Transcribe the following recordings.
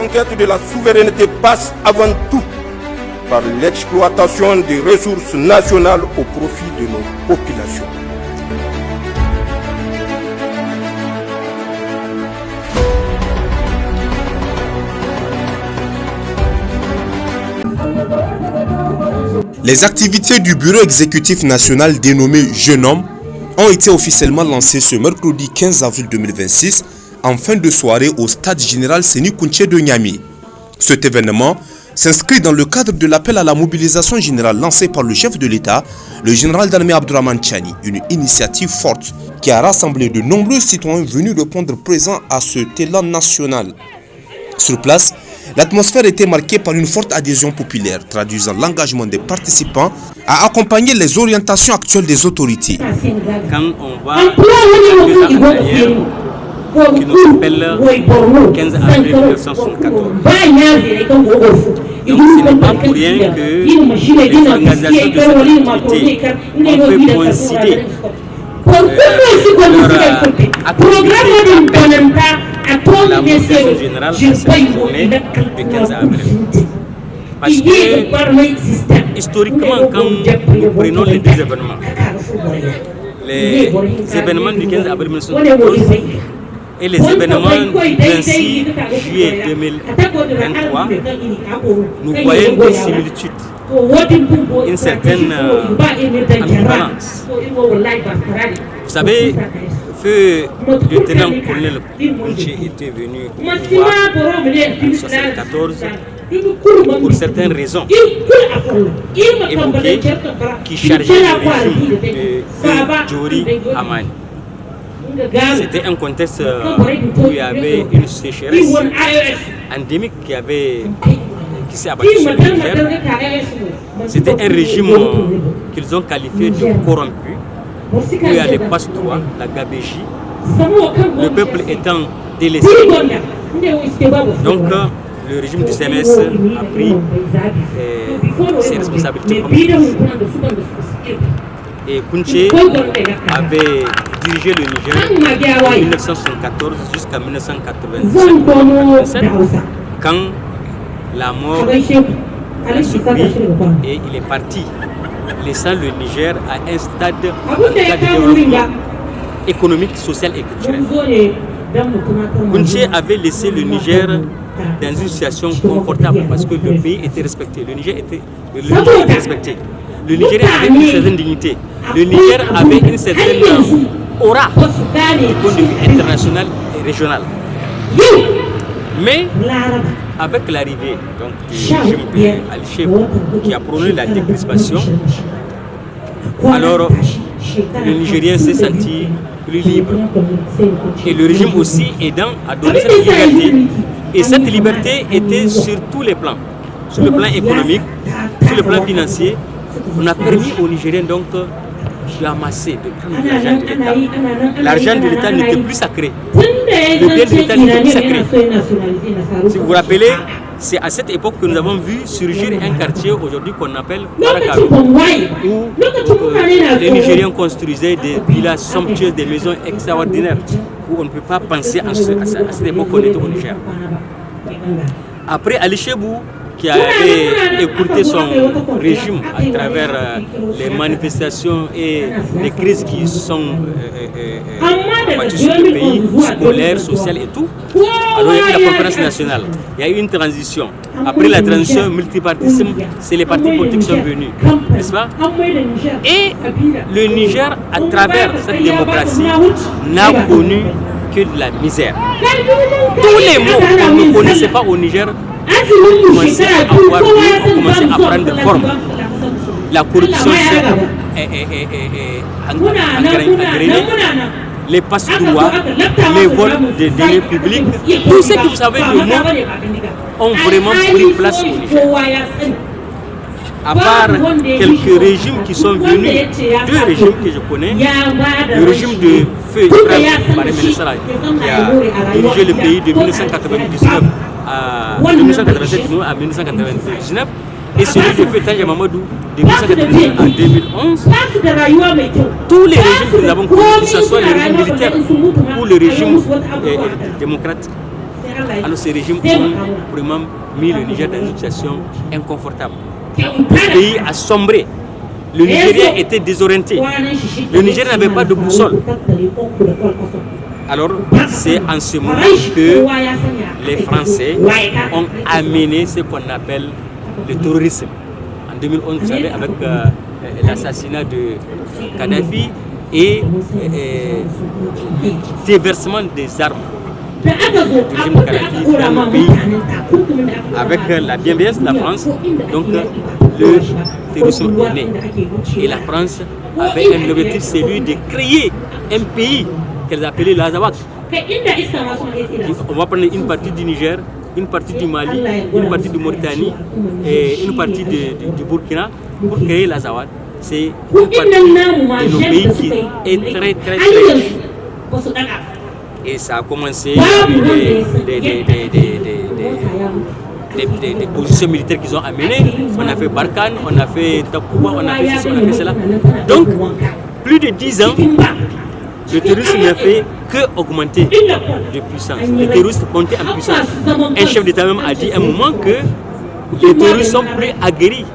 conquête de la souveraineté passe avant tout par l'exploitation des ressources nationales au profit de nos populations. Les activités du bureau exécutif national dénommé Jeune Homme ont été officiellement lancées ce mercredi 15 avril 2026 en fin de soirée au stade général Séni Kountché de Niamey. Cet événement s'inscrit dans le cadre de l'appel à la mobilisation générale lancé par le chef de l'État, le général d'armée Abdourahmane Tchani, une initiative forte qui a rassemblé de nombreux citoyens venus répondre présents à cet élan national. Sur place, l'atmosphère était marquée par une forte adhésion populaire, traduisant l'engagement des participants à accompagner les orientations actuelles des autorités. Quand on voit qui nous appelle 15 avril 1974. Donc ce n'est pas pour rien que les organisations de cette activité ont fait coïncider leur activité la mobilisation générale à cette journée du 15 avril. Parce que, historiquement, quand nous prenons les deux événements, les événements du 15 avril 1914 et les événements du 26 juillet 2023, nous voyons des similitudes, une certaine ambivalence. Vous savez, feu lieutenant-colonel Kountché était venu au pouvoir en 1974 pour certaines raisons évoquées qui chargeaient le régime de Djori Hamani. C'était un contexte où il y avait une sécheresse endémique qui s'est abattue sur le Niger. C'était un régime qu'ils ont qualifié de corrompu, où il y a les passe-droits, la gabégie, le peuple étant délaissé. Donc le régime du CMS a pris ses responsabilités comme et Kountché avait dirigé le Niger de 1974 jusqu'à 1997 quand la mort l'a surpris et il est parti, laissant le Niger à un stade de développement économique, social et culturel. Kountché avait laissé le Niger dans une situation confortable parce que le pays était respecté, le Niger était respecté. Le Niger avait une certaine dignité. Le Niger avait une certaine aura du point de vue international et régional. Mais avec l'arrivée du régime Ali Chebou qui a prôné la décrispation, alors le Nigérien s'est senti plus libre. Et le régime aussi aidant à donner cette liberté. Et cette liberté était sur tous les plans. Sur le plan économique, sur le plan financier. On a permis aux Nigériens donc de amasser, de prendre l'argent de l'État. L'argent de l'État n'était plus sacré. Le bien de l'État n'était plus sacré. Si vous vous rappelez, c'est à cette époque que nous avons vu surgir un quartier aujourd'hui qu'on appelle Barakaro, où les Nigériens construisaient des villas somptueuses, des maisons extraordinaires, où on ne peut pas penser à cette époque qu'on était au Niger. Après Ali Chebou, qui avait écourté son régime à travers les manifestations et les crises qui sont abattues sur le pays, scolaire, social et tout. Alors il y a eu la conférence nationale, il y a eu une transition. Après la transition multipartisme, c'est les partis politiques qui sont venus, n'est-ce pas? Et le Niger, à travers cette démocratie, n'a connu que de la misère. Tous les mots qu'on ne connaissait pas au Niger ont commencé à avoir lieu, ont commencé à prendre forme. La corruption s'est engrenée, les passe-droits, les vols des deniers publics, tout ce que vous savez de mots ont vraiment pris place au Niger. À part quelques régimes qui sont venus, deux régimes que je connais, le régime de Feu Ibrahim Baré Ménessara qui a dirigé le pays de 1997 à 1999 et celui de Feu Tanja Mamadou de 1999 à 2011. Tous les régimes que nous avons connus, que ce soit les régimes militaires ou le régime démocrate, Alors ces régimes ont vraiment mis le Niger dans une situation inconfortable. Le pays a sombré. Le Nigeria était désorienté. Le Niger n'avait pas de boussole. Alors, c'est en ce moment que les Français ont amené ce qu'on appelle le terrorisme. En 2011, vous savez, avec l'assassinat de Kadhafi et le déversement des armes du régime de Kadhafi dans le pays, avec la bienveillance de la France, donc le terrorisme est né. Et la France avait un objectif, c'est lui de créer un pays qu'elle appelait l'Azawad. On va prendre une partie du Niger, une partie du Mali, une partie de Mauritanie et une partie du Burkina pour créer l'Azawad. C'est une partie de nos pays qui est très très très riche. Et ça a commencé avec des positions militaires qu'ils ont amenées. On a fait Barkhane, on a fait Takuba, on a fait ceci, on a fait cela. Donc, plus de 10 ans, le terrorisme n'a fait qu'augmenter de puissance. Les terroristes montaient en puissance. Un chef d'État même a dit à un moment que les terroristes sont plus aguerris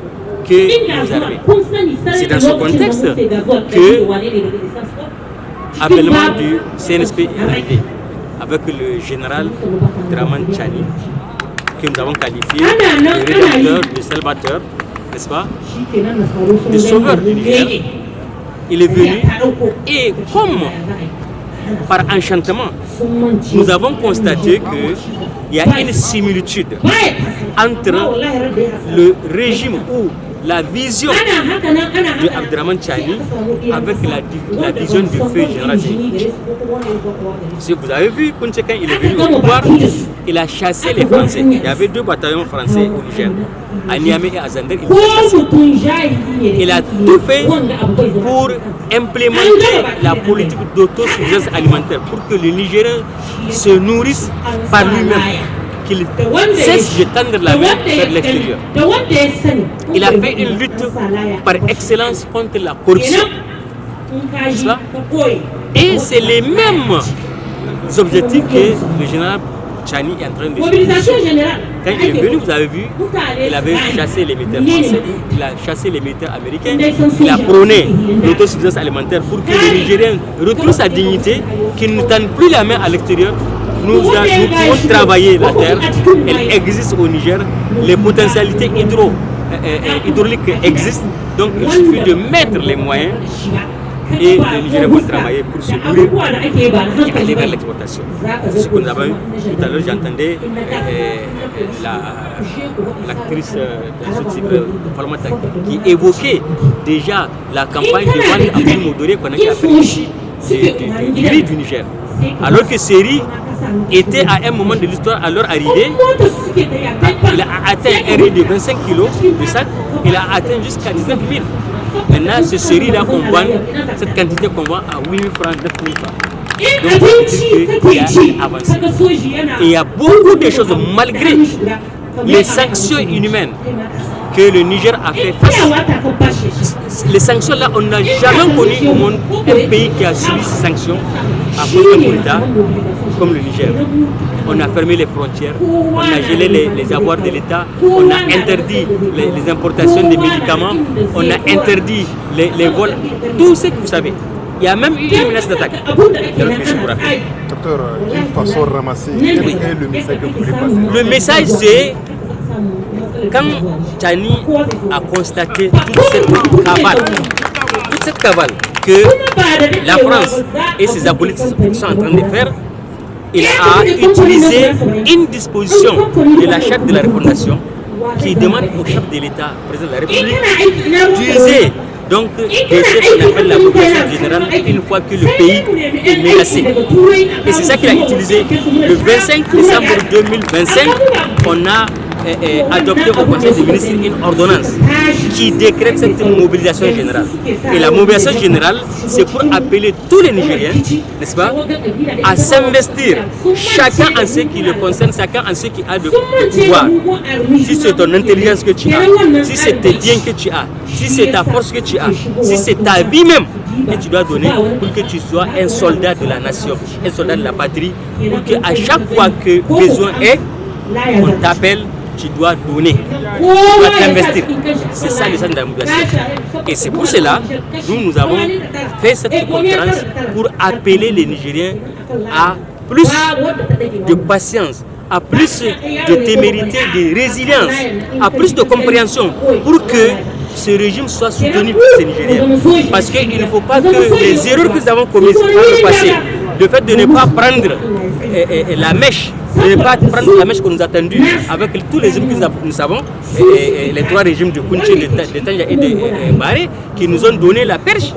que les armées. C'est dans ce contexte que l'avènement du CNSP est arrivé avec le général Dramane Tchani, que nous avons qualifié de rédempteur, de salvateur, n'est-ce pas, de sauveur du Niger. Il est venu et comme par enchantement, nous avons constaté qu'il y a une similitude entre le régime ou la vision de Abdraman Tchani avec la vision du feu général. Si vous avez vu, quand il est venu au pouvoir, il a chassé les Français. Il y avait 2 bataillons français au Niger, à Niamey et à Zander. Il a tout fait pour implémenter la politique d'autosuffisance alimentaire, pour que le Nigérien se nourrisse par lui-même, qu'il cesse de tendre la main vers l'extérieur. Il a fait une lutte par excellence contre la corruption. Et c'est les mêmes objectifs que le général Tchani est en train de faire. Quand il est venu, vous avez vu, il avait chassé les militaires français, il a chassé les militaires américains, il a prôné l'autosuffisance alimentaire pour que le Nigérien retrouve sa dignité, qu'il ne tende plus la main à l'extérieur. Nous pouvons travailler la terre, elle existe au Niger, les potentialités hydrauliques existent, donc il suffit de mettre les moyens et les Nigériens vont travailler pour se nourrir et aller vers l'exportation. C'est ce que nous avons eu tout à l'heure. J'entendais l'actrice Falmata qui évoquait déjà la campagne de vente à prix modéré qu'on a fait du riz du Niger. Alors que ces riz était à un moment de l'histoire, à leur arrivée, il a atteint un riz de 25 kg de sac, il a atteint jusqu'à 19 000. Maintenant, ce riz-là qu'on vend, cette quantité qu'on vend à 8 000 francs, 9 000 francs. Donc, il y a une avancée. Et il y a beaucoup de choses, malgré les sanctions inhumaines que le Niger a fait face. Les sanctions là, on n'a jamais connu au monde un pays qui a subi ces sanctions à cause d'un coup d'État comme le Niger. On a fermé les frontières, on a gelé les avoirs de l'État, on a interdit les importations des médicaments, on a interdit les vols, tout ce que vous savez. Il y a même eu une menace d'attaque. Docteur, d'une façon ramassée, quel est le message que vous voulez passer? Le message, c'est quand Tchani a constaté toute cette cavale que la France et ses acolytes sont en train de faire, il a utilisé une disposition de la charte de la refondation qui demande au chef de l'État, président de la République, d'user donc de ce qu'on appelle la population générale une fois que le pays est menacé. Et c'est ça qu'il a utilisé. Le 25 décembre 2025, on a adopté au Conseil des ministres une ordonnance qui décrète cette mobilisation générale. Et la mobilisation générale, c'est pour appeler tous les Nigériens, n'est-ce pas, à s'investir, chacun en ce qui le concerne, chacun en ce qui a de pouvoir. Si c'est ton intelligence que tu as, si c'est tes biens que tu as, si c'est ta force que tu as, si c'est ta vie même que tu dois donner pour que tu sois un soldat de la nation, un soldat de la patrie, pour qu'à chaque fois que besoin est, on t'appelle, tu dois donner, tu dois t'investir. C'est ça le sens de la mobilisation. Et c'est pour cela que nous avons fait cette conférence pour appeler les Nigériens à plus de patience, à plus de témérité, de résilience, à plus de compréhension pour que ce régime soit soutenu par ces Nigériens. Parce qu'il ne faut pas que les erreurs que nous avons commises dans le passé, le fait de ne pas prendre la mèche, de ne pas prendre la mèche que nous avons tendue avec tous les régimes que nous savons, les trois régimes de Kounché, de Tanja et de Baré, qui nous ont donné la perche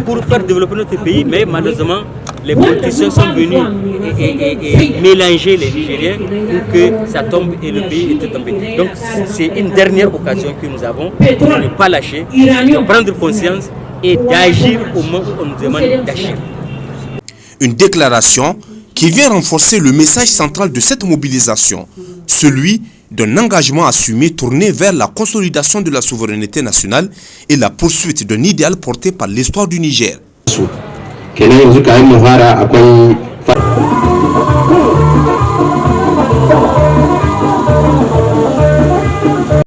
pour faire développer notre pays, mais malheureusement, les politiciens sont venus et mélanger les Nigériens pour que ça tombe et le pays était tombé. Donc c'est une dernière occasion que nous avons de ne pas lâcher, de prendre conscience et d'agir au moment où on nous demande d'agir. Une déclaration qui vient renforcer le message central de cette mobilisation, celui d'un engagement assumé tourné vers la consolidation de la souveraineté nationale et la poursuite d'un idéal porté par l'histoire du Niger. kenan yanzu kayan mu fara akwai